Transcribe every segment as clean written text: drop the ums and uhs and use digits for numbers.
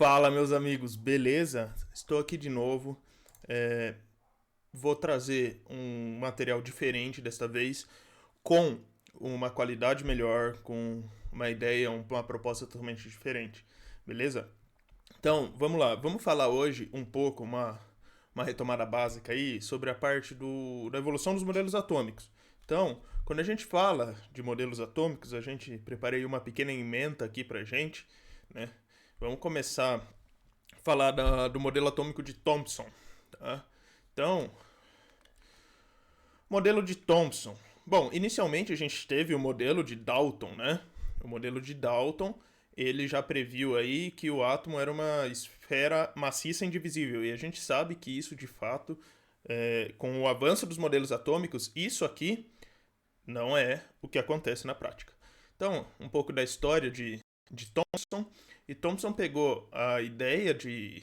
Fala, meus amigos, beleza? Estou aqui de novo. É, Vou trazer um material diferente desta vez, com uma qualidade melhor, com uma ideia, uma proposta totalmente diferente, beleza? Então, vamos lá. Vamos falar hoje um pouco, uma retomada básica aí, sobre a parte da evolução dos modelos atômicos. Então, quando a gente fala de modelos atômicos, a gente preparei uma pequena ementa aqui pra gente, né? Vamos começar a falar do modelo atômico de Thomson, tá? Então, modelo de Thomson. Bom, inicialmente a gente teve o modelo de Dalton, né? O modelo de Dalton, ele já previu aí que o átomo era uma esfera maciça e indivisível. E a gente sabe que isso, de fato, com o avanço dos modelos atômicos, isso aqui não é o que acontece na prática. Então, um pouco da história de Thomson. E Thomson pegou a ideia de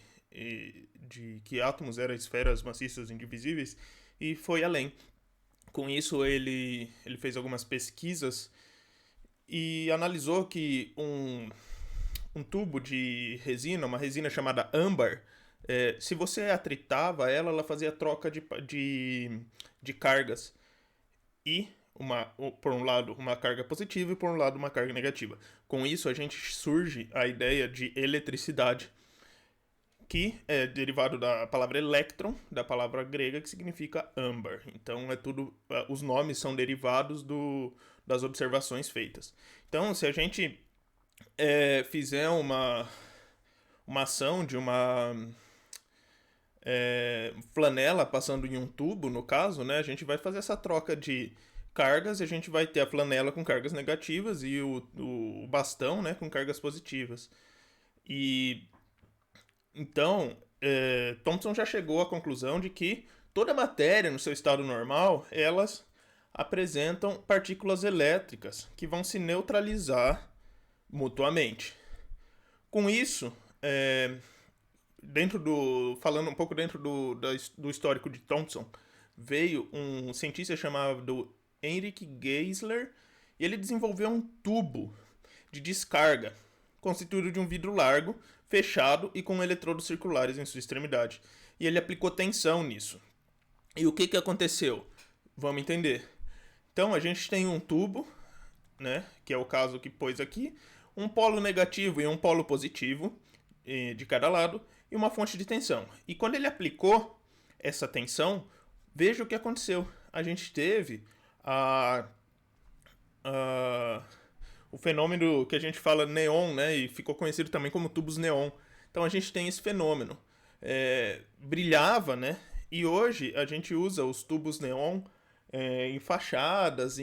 que átomos eram esferas maciças indivisíveis e foi além. Com isso, ele fez algumas pesquisas e analisou que um tubo de resina, uma resina chamada âmbar, se você atritava ela, ela fazia troca de cargas. E por um lado uma carga positiva e por um lado uma carga negativa. Com isso a gente surge a ideia de eletricidade, que é derivado da palavra elétron, da palavra grega que significa âmbar. Então é tudo, os nomes são derivados das observações feitas. Então se a gente fizer uma ação de uma flanela passando em um tubo, no caso, né, a gente vai fazer essa troca de cargas e a gente vai ter a flanela com cargas negativas e o bastão, né, com cargas positivas. E então, Thomson já chegou à conclusão de que toda matéria no seu estado normal, elas apresentam partículas elétricas que vão se neutralizar mutuamente. Com isso, falando um pouco dentro do histórico de Thomson, veio um cientista chamado Heinrich Geissler e ele desenvolveu um tubo de descarga constituído de um vidro largo, fechado e com eletrodos circulares em sua extremidade. E ele aplicou tensão nisso. E o que aconteceu? Vamos entender. Então a gente tem um tubo, né, que é o caso que pôs aqui, um polo negativo e um polo positivo de cada lado e uma fonte de tensão. E quando ele aplicou essa tensão, veja o que aconteceu. A gente teve o fenômeno que a gente fala neon, né, e ficou conhecido também como tubos neon. Então a gente tem esse fenômeno. Brilhava, né, e hoje a gente usa os tubos neon em fachadas,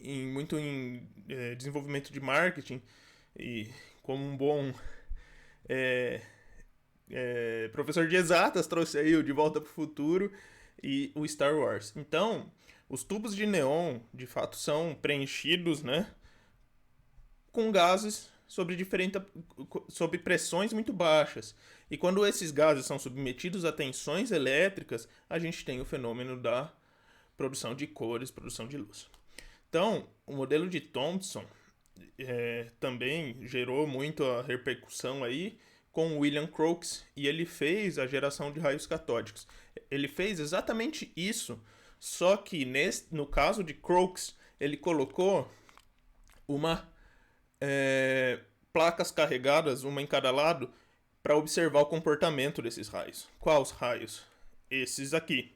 muito em desenvolvimento de marketing, e como um bom professor de exatas trouxe aí o De Volta para o Futuro e o Star Wars. Então, os tubos de neon, de fato, são preenchidos, né, com gases sob pressões muito baixas. E quando esses gases são submetidos a tensões elétricas, a gente tem o fenômeno da produção de cores, produção de luz. Então, o modelo de Thomson também gerou muito a repercussão aí com William Crookes, e ele fez a geração de raios catódicos. Ele fez exatamente isso, só que no caso de Crookes, ele colocou placas carregadas, uma em cada lado, para observar o comportamento desses raios. Quais raios? Esses aqui.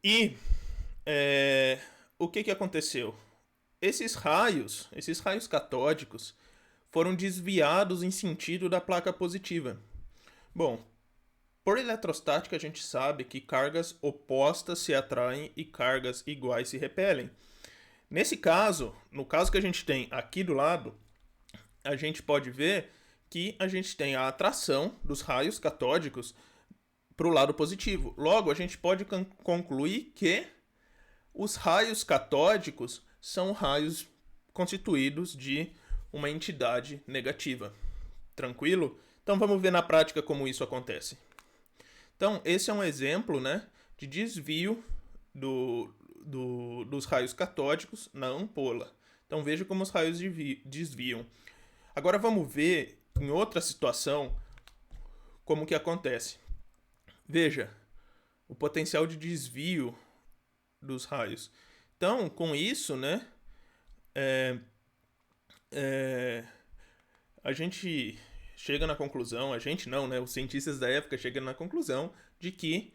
E o que aconteceu? Esses raios catódicos, foram desviados em sentido da placa positiva. Bom, por eletrostática a gente sabe que cargas opostas se atraem e cargas iguais se repelem. Nesse caso, no caso que a gente tem aqui do lado, a gente pode ver que a gente tem a atração dos raios catódicos para o lado positivo. Logo, a gente pode concluir que os raios catódicos são raios constituídos de uma entidade negativa. Tranquilo? Então vamos ver na prática como isso acontece. Então esse é um exemplo, né, de desvio dos raios catódicos na ampola. Então veja como os raios desviam. Agora vamos ver em outra situação, como que acontece? Veja, o potencial de desvio dos raios. Então, com isso, né, a gente chega na conclusão, a gente não, né, os cientistas da época chegam na conclusão de que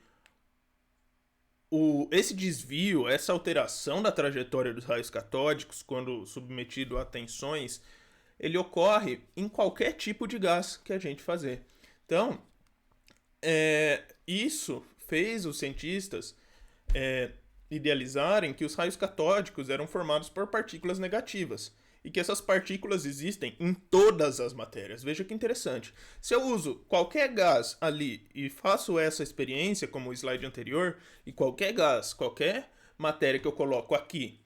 esse desvio, essa alteração da trajetória dos raios catódicos, quando submetido a tensões, ele ocorre em qualquer tipo de gás que a gente fazer. Então, isso fez os cientistas idealizarem que os raios catódicos eram formados por partículas negativas e que essas partículas existem em todas as matérias. Veja que interessante. Se eu uso qualquer gás ali e faço essa experiência, como o slide anterior, e qualquer gás, qualquer matéria que eu coloco aqui,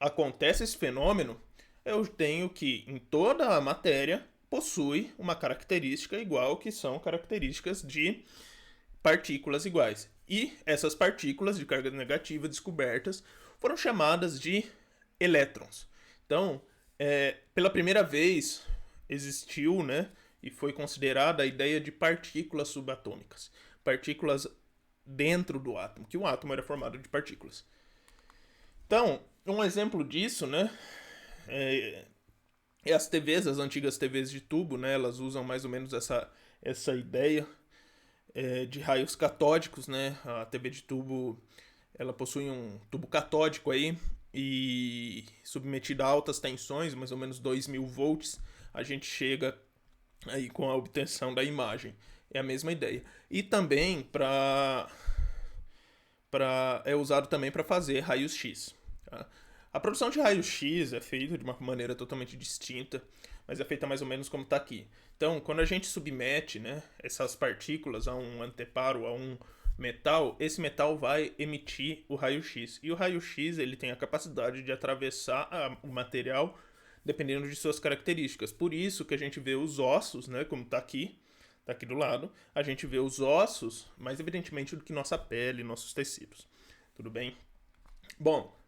acontece esse fenômeno, eu tenho que, em toda a matéria, possui uma característica igual, que são características de partículas iguais. E essas partículas de carga negativa descobertas foram chamadas de elétrons. Então, pela primeira vez existiu, né, e foi considerada a ideia de partículas subatômicas, partículas dentro do átomo, que o átomo era formado de partículas. Então, um exemplo disso, né, as TVs, as antigas TVs de tubo, né, elas usam mais ou menos essa ideia de raios catódicos, né, a TV de tubo, ela possui um tubo catódico aí, e submetida a altas tensões, mais ou menos 2000 volts, a gente chega aí com a obtenção da imagem. É a mesma ideia. E também é usado também para fazer raios-x. Tá? A produção de raios-x é feita de uma maneira totalmente distinta, mas é feita mais ou menos como está aqui. Então, quando a gente submete, né, essas partículas a um anteparo, a um metal, esse metal vai emitir o raio-x. E o raio-x ele tem a capacidade de atravessar o material dependendo de suas características. Por isso que a gente vê os ossos, né, como está aqui do lado, a gente vê os ossos mais evidentemente do que nossa pele, nossos tecidos. Tudo bem? Bom,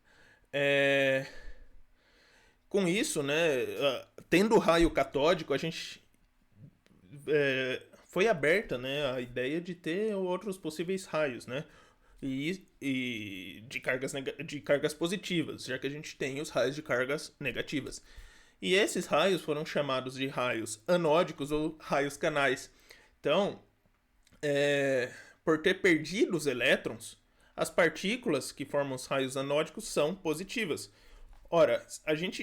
com isso, né, tendo o raio catódico, a gente foi aberta, né, a ideia de ter outros possíveis raios, né, e de cargas positivas, já que a gente tem os raios de cargas negativas. E esses raios foram chamados de raios anódicos ou raios canais. Então, por ter perdido os elétrons, as partículas que formam os raios anódicos são positivas. Ora,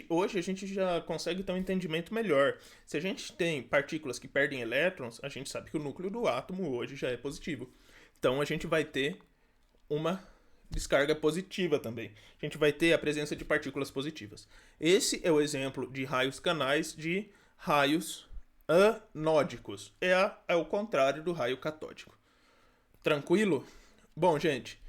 hoje a gente já consegue ter um entendimento melhor. Se a gente tem partículas que perdem elétrons, a gente sabe que o núcleo do átomo hoje já é positivo. Então a gente vai ter uma descarga positiva também. A gente vai ter a presença de partículas positivas. Esse é o exemplo de raios canais de raios anódicos. É o contrário do raio catódico. Tranquilo? Bom, gente,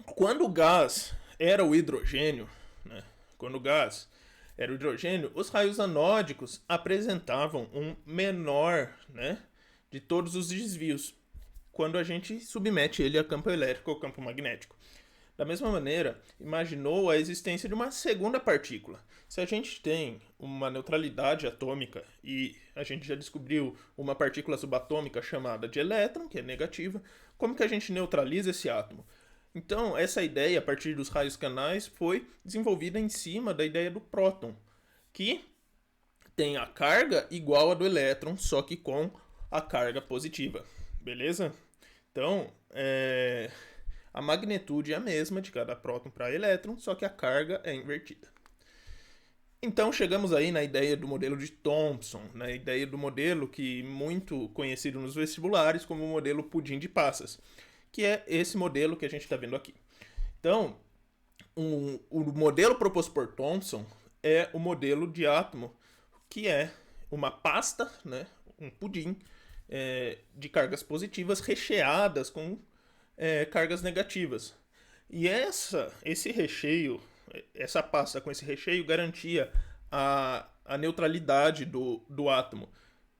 quando o gás era o hidrogênio, né? Quando o gás era o hidrogênio, os raios anódicos apresentavam um menor, né, de todos os desvios quando a gente submete ele a campo elétrico ou campo magnético. Da mesma maneira, imaginou a existência de uma segunda partícula. Se a gente tem uma neutralidade atômica e a gente já descobriu uma partícula subatômica chamada de elétron, que é negativa, como que a gente neutraliza esse átomo? Então, essa ideia, a partir dos raios canais, foi desenvolvida em cima da ideia do próton, que tem a carga igual a do elétron, só que com a carga positiva. Beleza? Então, a magnitude é a mesma de cada próton para elétron, só que a carga é invertida. Então, chegamos aí na ideia do modelo de Thomson, na ideia do modelo que muito conhecido nos vestibulares como o modelo pudim de passas, que é esse modelo que a gente está vendo aqui. Então, o modelo proposto por Thomson é o modelo de átomo, que é uma pasta, né, um pudim de cargas positivas recheadas com cargas negativas. E esse recheio, essa pasta com esse recheio garantia a neutralidade do átomo.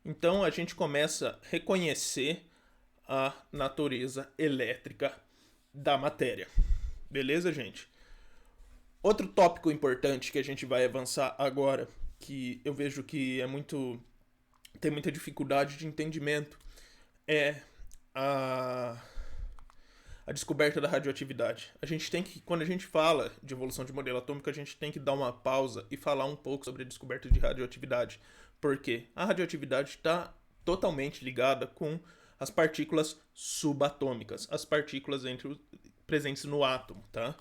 Então a gente começa a reconhecer a natureza elétrica da matéria. Beleza, gente? Outro tópico importante que a gente vai avançar agora que eu vejo que tem muita dificuldade de entendimento é a, a descoberta da radioatividade. A gente tem que, quando a gente fala de evolução de modelo atômico, a gente tem que dar uma pausa e falar um pouco sobre a descoberta de radioatividade. Porque a radioatividade está totalmente ligada com as partículas subatômicas, as partículas presentes no átomo, tá?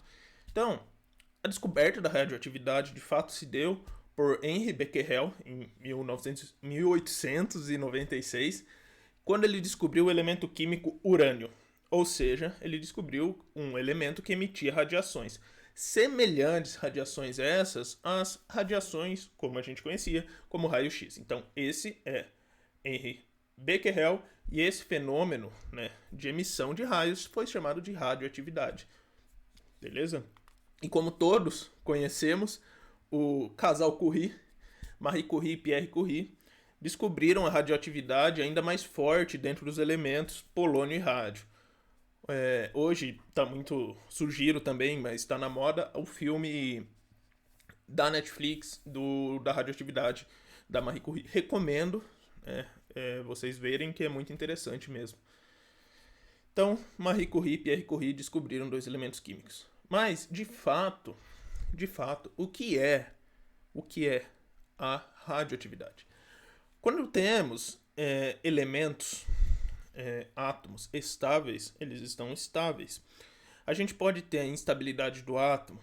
Então, a descoberta da radioatividade de fato se deu por Henri Becquerel em 1896, quando ele descobriu o elemento químico urânio. Ou seja, ele descobriu um elemento que emitia radiações semelhantes radiações essas às radiações como a gente conhecia como raio-x. Então, esse é Henri Becquerel e esse fenômeno, né, de emissão de raios foi chamado de radioatividade. Beleza? E como todos conhecemos, o casal Curie, Marie Curie e Pierre Curie, descobriram a radioatividade ainda mais forte dentro dos elementos polônio e rádio. Hoje está muito surgiram também, mas está na moda o filme da Netflix da radioatividade da Marie Curie. Recomendo vocês verem que é muito interessante mesmo. Então, Marie Curie e Pierre Curie descobriram dois elementos químicos. Mas, de fato, o que é a radioatividade? Quando temos elementos, átomos estáveis, eles estão estáveis. A gente pode ter a instabilidade do átomo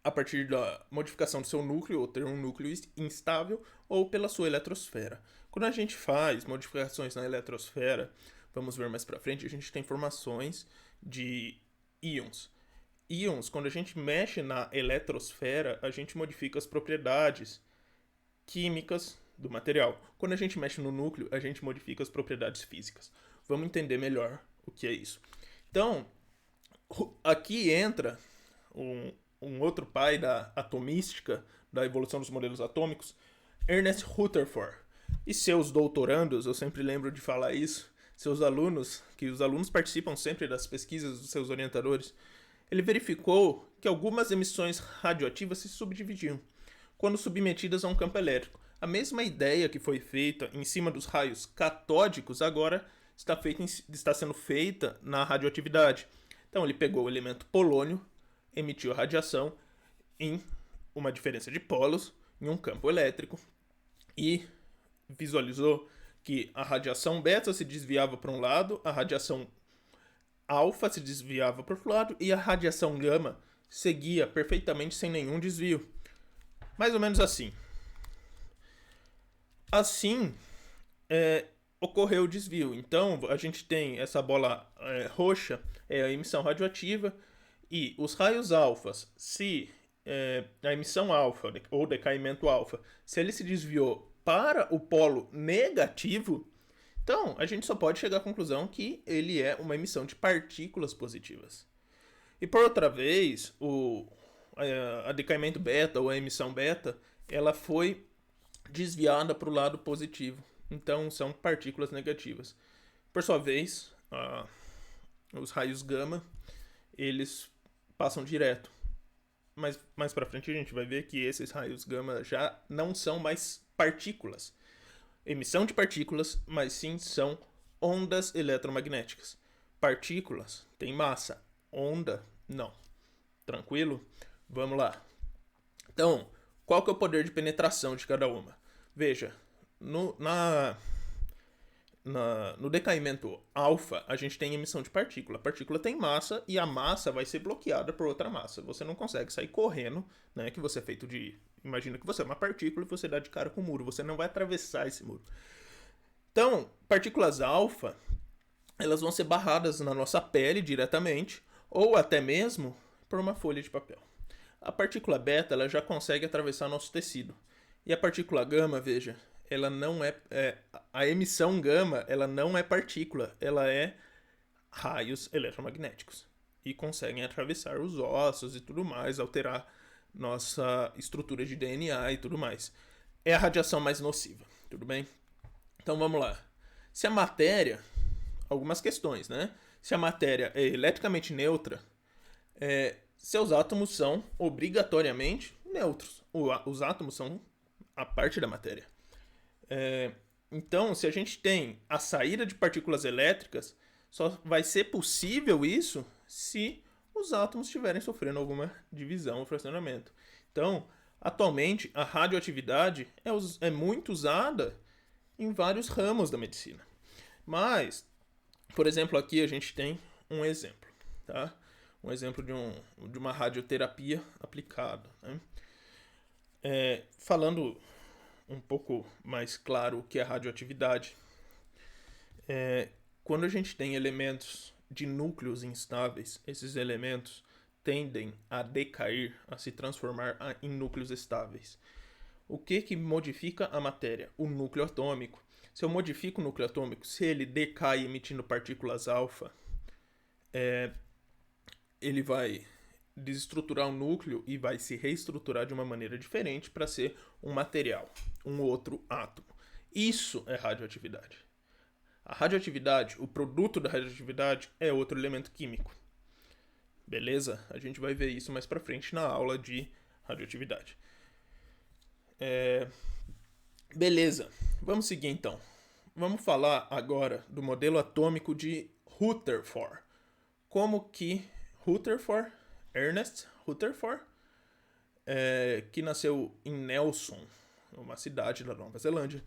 a partir da modificação do seu núcleo, ou ter um núcleo instável, ou pela sua eletrosfera. Quando a gente faz modificações na eletrosfera, vamos ver mais pra frente, a gente tem formações de íons. Íons, quando a gente mexe na eletrosfera, a gente modifica as propriedades químicas do material. Quando a gente mexe no núcleo, a gente modifica as propriedades físicas. Vamos entender melhor o que é isso. Então, aqui entra um outro pai da atomística, da evolução dos modelos atômicos, Ernest Rutherford. E seus doutorandos, eu sempre lembro de falar isso, seus alunos, que os alunos participam sempre das pesquisas dos seus orientadores, ele verificou que algumas emissões radioativas se subdividiam quando submetidas a um campo elétrico. A mesma ideia que foi feita em cima dos raios catódicos agora está sendo feita na radioatividade. Então ele pegou o elemento polônio, emitiu a radiação em uma diferença de polos, em um campo elétrico, e visualizou que a radiação beta se desviava para um lado, a radiação alfa se desviava para o outro lado e a radiação gama seguia perfeitamente sem nenhum desvio. Mais ou menos assim. Assim, ocorreu o desvio. Então, a gente tem essa bola roxa, é a emissão radioativa, e os raios alfas, se a emissão alfa, ou decaimento alfa, se ele se desviou para o polo negativo, então a gente só pode chegar à conclusão que ele é uma emissão de partículas positivas. E por outra vez, a decaimento beta, ou a emissão beta, ela foi desviada para o lado positivo. Então são partículas negativas. Por sua vez, os raios gama, eles passam direto. Mas mais para frente a gente vai ver que esses raios gama já não são mais partículas. Emissão de partículas, mas sim são ondas eletromagnéticas. Partículas têm massa, onda não. Tranquilo? Vamos lá. Então, qual que é o poder de penetração de cada uma? Veja, no decaimento alfa, a gente tem emissão de partícula. A partícula tem massa e a massa vai ser bloqueada por outra massa. Você não consegue sair correndo, né? Que você é feito de... Imagina que você é uma partícula e você dá de cara com o muro. Você não vai atravessar esse muro. Então, partículas alfa, elas vão ser barradas na nossa pele diretamente ou até mesmo por uma folha de papel. A partícula beta, ela já consegue atravessar nosso tecido. E a partícula gama, veja, ela não a emissão gama, ela não é partícula, ela é raios eletromagnéticos. E conseguem atravessar os ossos e tudo mais, alterar nossa estrutura de DNA e tudo mais. É a radiação mais nociva, tudo bem? Então vamos lá. Se a matéria, algumas questões, né? Se a matéria é eletricamente neutra, seus átomos são obrigatoriamente neutros. Os átomos são a parte da matéria. Então, se a gente tem a saída de partículas elétricas, só vai ser possível isso se os átomos estiverem sofrendo alguma divisão ou fracionamento. Então, atualmente, a radioatividade é muito usada em vários ramos da medicina. Mas, por exemplo, aqui a gente tem um exemplo, tá? Um exemplo de uma radioterapia aplicada, né? Falando um pouco mais claro o que é radioatividade, quando a gente tem elementos de núcleos instáveis, esses elementos tendem a decair, a se transformar em núcleos estáveis. O que modifica a matéria? O núcleo atômico. Se eu modifico o núcleo atômico, se ele decai emitindo partículas alfa, ele vai desestruturar o núcleo e vai se reestruturar de uma maneira diferente para ser um material, um outro átomo. Isso é radioatividade. A radioatividade, o produto da radioatividade, é outro elemento químico. Beleza? A gente vai ver isso mais pra frente na aula de radioatividade. Beleza. Vamos seguir então. Vamos falar agora do modelo atômico de Rutherford. Como que Ernest Rutherford, que nasceu em Nelson, uma cidade da Nova Zelândia.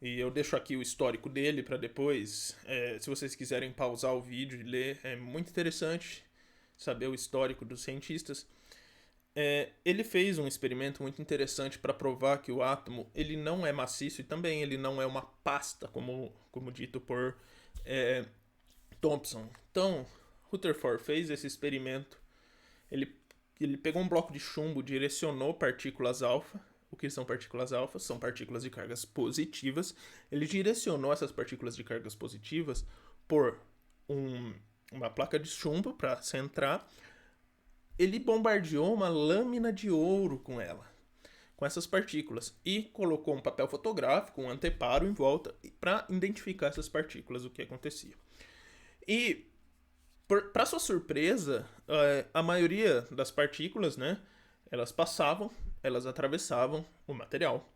E eu deixo aqui o histórico dele para depois, se vocês quiserem pausar o vídeo e ler, é muito interessante saber o histórico dos cientistas. Ele fez um experimento muito interessante para provar que o átomo ele não é maciço e também ele não é uma pasta, como dito por Thomson. Então, Rutherford fez esse experimento. Ele pegou um bloco de chumbo, direcionou partículas alfa. O que são partículas alfa? São partículas de cargas positivas. Ele direcionou essas partículas de cargas positivas por uma placa de chumbo para centrar. Ele bombardeou uma lâmina de ouro com essas partículas, e colocou um papel fotográfico, um anteparo em volta para identificar essas partículas, o que acontecia. E, para sua surpresa, a maioria das partículas, né, elas atravessavam o material.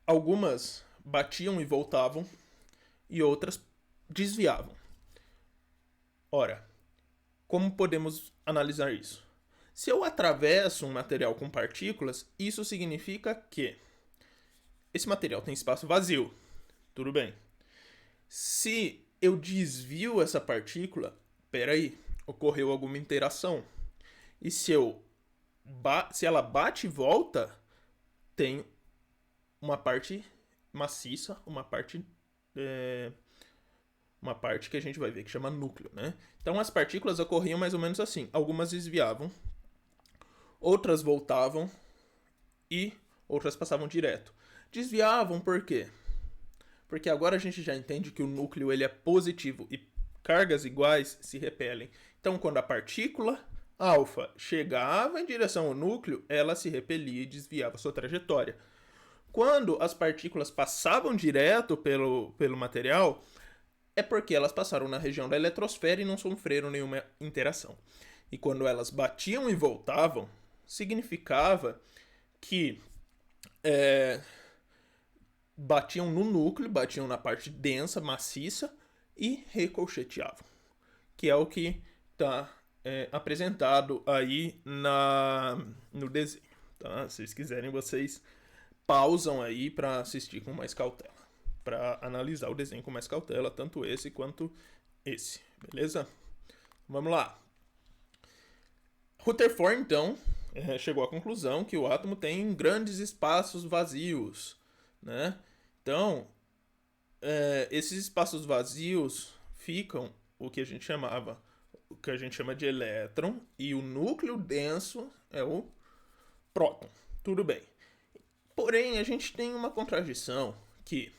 Algumas batiam e voltavam, e outras desviavam. Ora, como podemos analisar isso? Se eu atravesso um material com partículas, isso significa que esse material tem espaço vazio. Tudo bem. Se eu desvio essa partícula, ocorreu alguma interação. E se ela bate e volta, tem uma parte maciça, uma parte que a gente vai ver que chama núcleo, né? Então as partículas ocorriam mais ou menos assim. Algumas desviavam, outras voltavam e outras passavam direto. Desviavam por quê? Porque agora a gente já entende que o núcleo ele é positivo e cargas iguais se repelem. Então quando a partícula alfa chegava em direção ao núcleo, ela se repelia e desviava sua trajetória. Quando as partículas passavam direto pelo material, é porque elas passaram na região da eletrosfera e não sofreram nenhuma interação. E quando elas batiam e voltavam, significava que batiam no núcleo, batiam na parte densa, maciça e ricocheteavam. Que é o que está apresentado aí no desenho. Tá? Se vocês quiserem, vocês pausam aí para assistir com mais cautela. Para analisar o desenho com mais cautela, tanto esse quanto esse, beleza? Vamos lá. Rutherford, então, chegou à conclusão que o átomo tem grandes espaços vazios, né? Então, esses espaços vazios ficam o que a gente chama de elétron, e o núcleo denso é o próton. Tudo bem. Porém, a gente tem uma contradição que,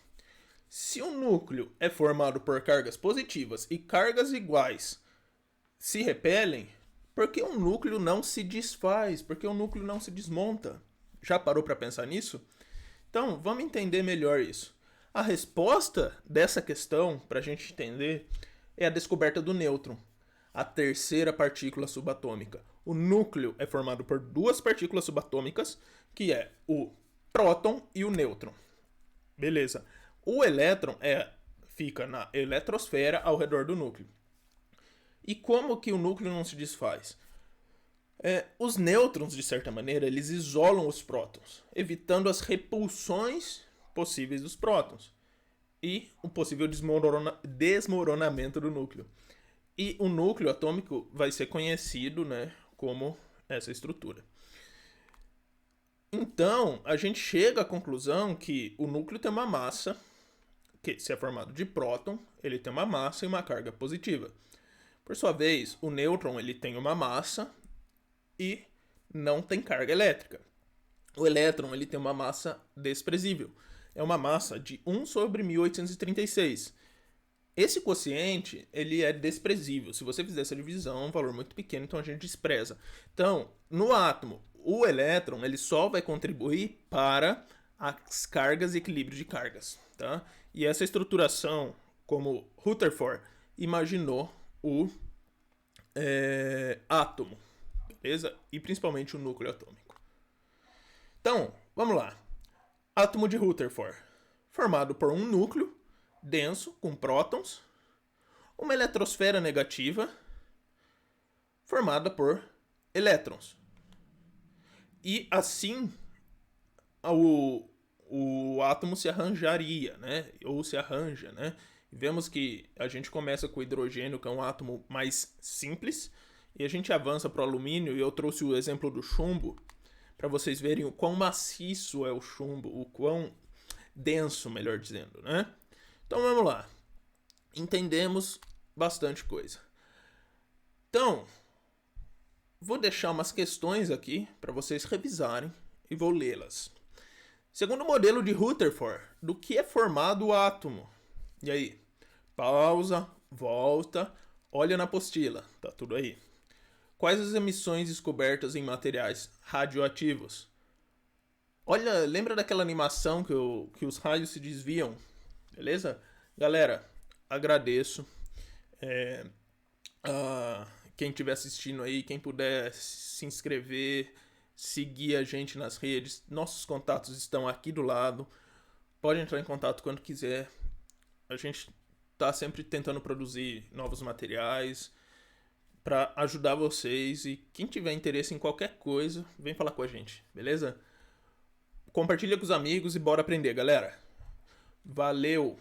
se o núcleo é formado por cargas positivas e cargas iguais se repelem, por que o núcleo não se desfaz? Por que o núcleo não se desmonta? Já parou para pensar nisso? Então, vamos entender melhor isso. A resposta dessa questão, para a gente entender, é a descoberta do nêutron, a terceira partícula subatômica. O núcleo é formado por duas partículas subatômicas, que é o próton e o nêutron. Beleza. O elétron fica na eletrosfera ao redor do núcleo. E como que o núcleo não se desfaz? Os nêutrons, de certa maneira, eles isolam os prótons, evitando as repulsões possíveis dos prótons e o possível desmoronamento do núcleo. E o núcleo atômico vai ser conhecido, né, como essa estrutura. Então, a gente chega à conclusão que o núcleo tem uma massa, que se é formado de próton, ele tem uma massa e uma carga positiva. Por sua vez, o nêutron ele tem uma massa e não tem carga elétrica. O elétron ele tem uma massa desprezível. É uma massa de 1 sobre 1836. Esse quociente ele é desprezível. Se você fizer essa divisão, é um valor muito pequeno, então a gente despreza. Então, no átomo, o elétron ele só vai contribuir para as cargas e equilíbrio de cargas. Tá? E essa estruturação, como Rutherford imaginou o átomo, beleza? E principalmente o núcleo atômico. Então, vamos lá. Átomo de Rutherford, formado por um núcleo denso com prótons, uma eletrosfera negativa formada por elétrons. E assim o átomo se arranjaria, né? Ou se arranja, né? Vemos que a gente começa com o hidrogênio, que é um átomo mais simples, e a gente avança para o alumínio, e eu trouxe o exemplo do chumbo, para vocês verem o quão maciço é o chumbo, o quão denso, melhor dizendo, né? Então vamos lá. Entendemos bastante coisa. Então, vou deixar umas questões aqui para vocês revisarem e vou lê-las. Segundo o modelo de Rutherford, do que é formado o átomo? E aí? Pausa, volta, olha na apostila, tá tudo aí. Quais as emissões descobertas em materiais radioativos? Olha, lembra daquela animação que os raios se desviam? Beleza? Galera, agradeço. Quem estiver assistindo aí, quem puder se inscrever, seguir a gente nas redes, nossos contatos estão aqui do lado. Pode entrar em contato quando quiser. A gente tá sempre tentando produzir novos materiais para ajudar vocês, e quem tiver interesse em qualquer coisa, vem falar com a gente, beleza? Compartilha com os amigos e bora aprender, galera. Valeu!